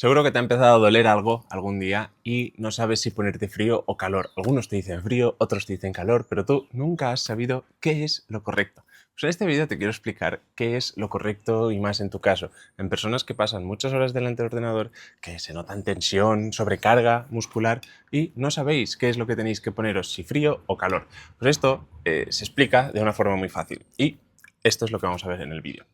Seguro que te ha empezado a doler algo algún día y no sabes si ponerte frío o calor. Algunos te dicen frío, otros te dicen calor, pero tú nunca has sabido qué es lo correcto. Pues en este vídeo te quiero explicar qué es lo correcto y más en tu caso, en personas que pasan muchas horas delante del ordenador, que se notan tensión, sobrecarga muscular y no sabéis qué es lo que tenéis que poneros, si frío o calor. Pues esto se explica de una forma muy fácil y esto es lo que vamos a ver en el vídeo.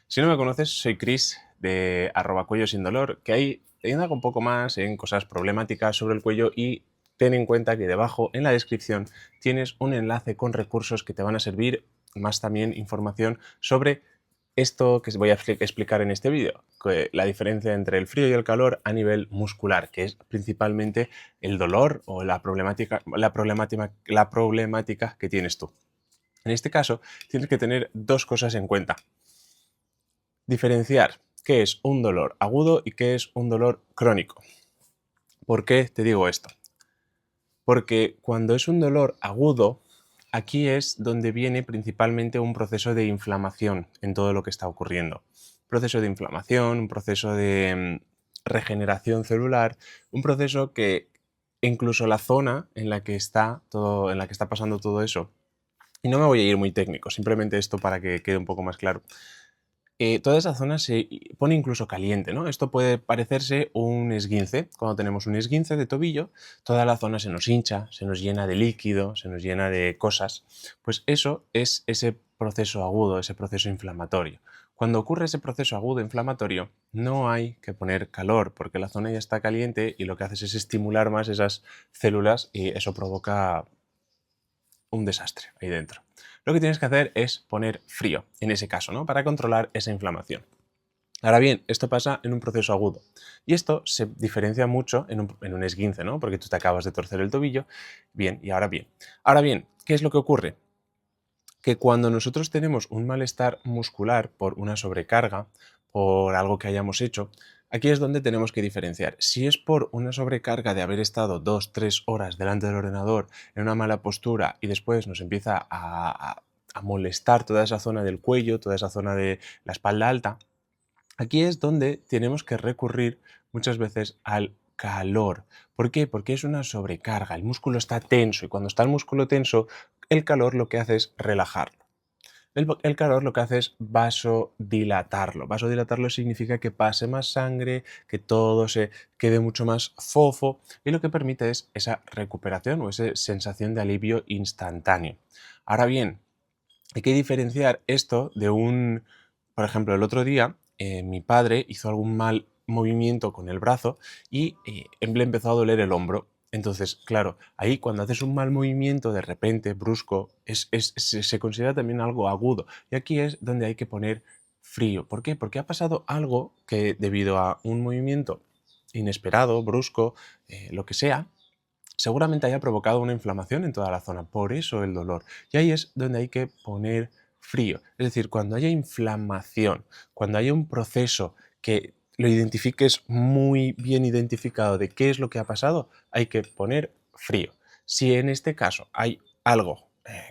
Si no me conoces, soy Chris de @cuello sin dolor, que ahí te indago un poco más en cosas problemáticas sobre el cuello y ten en cuenta que debajo en la descripción tienes un enlace con recursos que te van a servir, más también información sobre esto que os voy a explicar en este vídeo, la diferencia entre el frío y el calor a nivel muscular, que es principalmente el dolor o la problemática que tienes tú. En este caso, tienes que tener dos cosas en cuenta. Diferenciar qué es un dolor agudo y qué es un dolor crónico. ¿Por qué te digo esto? Porque cuando es un dolor agudo, aquí es donde viene principalmente un proceso de inflamación en todo lo que está ocurriendo. Un proceso de inflamación, un proceso de regeneración celular, un proceso que incluso la zona en la que está pasando todo eso, y no me voy a ir muy técnico, simplemente esto para que quede un poco más claro. Toda esa zona se pone incluso caliente, ¿no? Esto puede parecerse un esguince. Cuando tenemos un esguince de tobillo, toda la zona se nos hincha, se nos llena de líquido, se nos llena de cosas. Pues eso es ese proceso agudo, ese proceso inflamatorio. Cuando ocurre ese proceso agudo inflamatorio, no hay que poner calor porque la zona ya está caliente y lo que haces es estimular más esas células y eso provoca un desastre ahí dentro. Lo que tienes que hacer es poner frío, en ese caso, ¿no? Para controlar esa inflamación. Ahora bien, esto pasa en un proceso agudo y esto se diferencia mucho en un esguince, ¿no? Porque tú te acabas de torcer el tobillo. Bien, y ahora bien. Ahora bien, ¿qué es lo que ocurre? Que cuando nosotros tenemos un malestar muscular por una sobrecarga, por algo que hayamos hecho, aquí es donde tenemos que diferenciar. Si es por una sobrecarga de haber estado 2, 3 horas delante del ordenador en una mala postura y después nos empieza a molestar toda esa zona del cuello, toda esa zona de la espalda alta, aquí es donde tenemos que recurrir muchas veces al calor. ¿Por qué? Porque es una sobrecarga, el músculo está tenso y cuando está el músculo tenso, el calor lo que hace es relajarlo. El calor lo que hace es vasodilatarlo. Vasodilatarlo significa que pase más sangre, que todo se quede mucho más fofo y lo que permite es esa recuperación o esa sensación de alivio instantáneo. Ahora bien, hay que diferenciar esto de por ejemplo, el otro día mi padre hizo algún mal movimiento con el brazo y le empezó a doler el hombro. Entonces, claro, ahí cuando haces un mal movimiento de repente, brusco, se considera también algo agudo. Y aquí es donde hay que poner frío. ¿Por qué? Porque ha pasado algo que debido a un movimiento inesperado, brusco, lo que sea, seguramente haya provocado una inflamación en toda la zona, por eso el dolor. Y ahí es donde hay que poner frío. Es decir, cuando haya inflamación, cuando haya un proceso que lo identifiques muy bien identificado de qué es lo que ha pasado, hay que poner frío. Si en este caso hay algo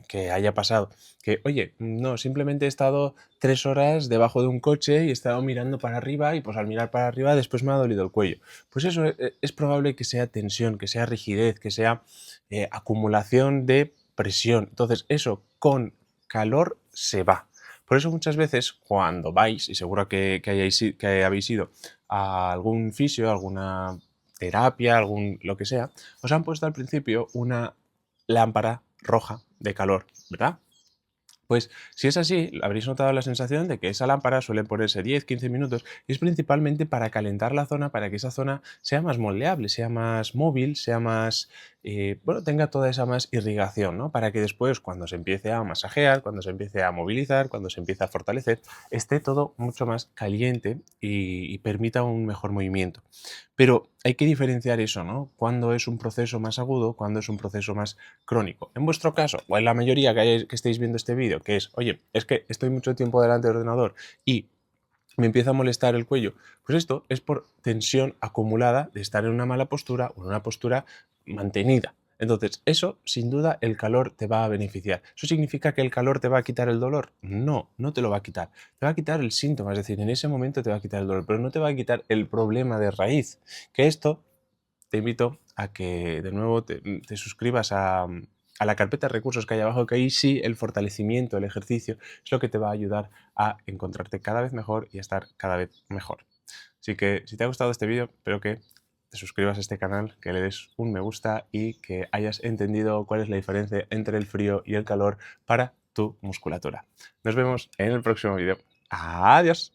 que haya pasado, que oye, no, simplemente he estado 3 horas debajo de un coche y he estado mirando para arriba y pues al mirar para arriba después me ha dolido el cuello. Pues eso es probable que sea tensión, que sea rigidez, que sea acumulación de presión. Entonces eso con calor se va. Por eso muchas veces cuando vais, y seguro que habéis ido a algún fisio, alguna terapia, lo que sea, os han puesto al principio una lámpara roja de calor, ¿verdad? Pues si es así, habréis notado la sensación de que esa lámpara suele ponerse 10, 15 minutos y es principalmente para calentar la zona, para que esa zona sea más moldeable, sea más móvil, sea más, bueno, tenga toda esa más irrigación, ¿no? Para que después cuando se empiece a masajear, cuando se empiece a movilizar, cuando se empiece a fortalecer, esté todo mucho más caliente y permita un mejor movimiento. Pero hay que diferenciar eso, ¿no? Cuándo es un proceso más agudo, cuándo es un proceso más crónico. En vuestro caso, o en la mayoría que estéis viendo este vídeo, que es, oye, es que estoy mucho tiempo delante del ordenador y me empieza a molestar el cuello, pues esto es por tensión acumulada de estar en una mala postura o en una postura mantenida. Entonces, eso, sin duda, el calor te va a beneficiar. ¿Eso significa que el calor te va a quitar el dolor? No, no te lo va a quitar. Te va a quitar el síntoma, es decir, en ese momento te va a quitar el dolor, pero no te va a quitar el problema de raíz. Que esto, te invito a que de nuevo te suscribas a la carpeta de recursos que hay abajo, que ahí sí el fortalecimiento, el ejercicio, es lo que te va a ayudar a encontrarte cada vez mejor y a estar cada vez mejor. Así que si te ha gustado este vídeo, espero que te suscribas a este canal, que le des un me gusta y que hayas entendido cuál es la diferencia entre el frío y el calor para tu musculatura. Nos vemos en el próximo vídeo. Adiós.